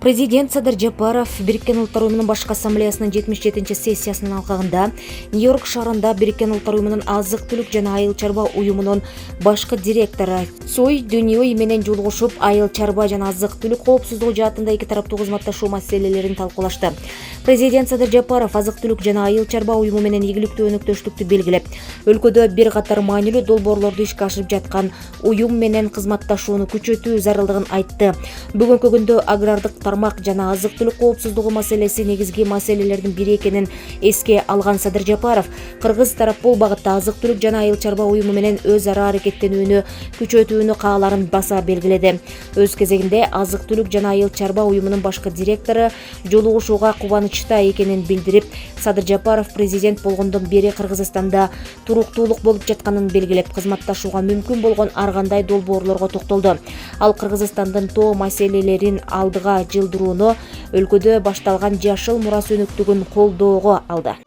Президент Садыр Жапаров Біріккен Ұлттар Ұйымының Башқы Ассамблеясының 77-ші сессиясының алқағында Нью-Йорк шарында Біріккен Ұлттар Ұйымының азық-түлік жана айыл чарба уюмунун башкы директору Цой Дөньой менен жолугушуп, айыл чарба жана азык-түлүк коопсуздугу жаатында эки тараптуу кызматташуу маселелерин талкуулашты. Президент Садыр Жапаров азык-түлүк жана айыл чарба уюму менен ийгиликтүү өнөктөштүктү белгилеп, өлкөдө бир катар маанилүү долбоорлорду ишке ашырып жаткан уюм менен кызматташууну күчөтүү зарылдыгын айтты. Бүгүнкү күндө агрардык тармак жана азык-түлүк коопсуздугу маселеси негизги маселелердин бири экенин эске алган Садыр Жапаров, кыргыз тарап бул багытта азык-түлүк жана айыл чарба уюму менен өз ара аракеттенүүнү күчөтүүнү кааларын баса белгиледи. Өз кезегинде азык-түлүк жана айыл чарба уюмунун башкы директору жолугушууга кубанычта экенин билдирип, Садыр Жапаров президент болгондон бери Кыргызстанда туруктуулук болуп жатканын белгилеп, кызматташууга мүмкүн болгон ар кандай долбоорлорго токтолду. Ал Кыргызстандын тоо маселелерин алдыга жылдырууну, өлкөдө башталган жашыл мурас өнүктүгүн колдоого алды.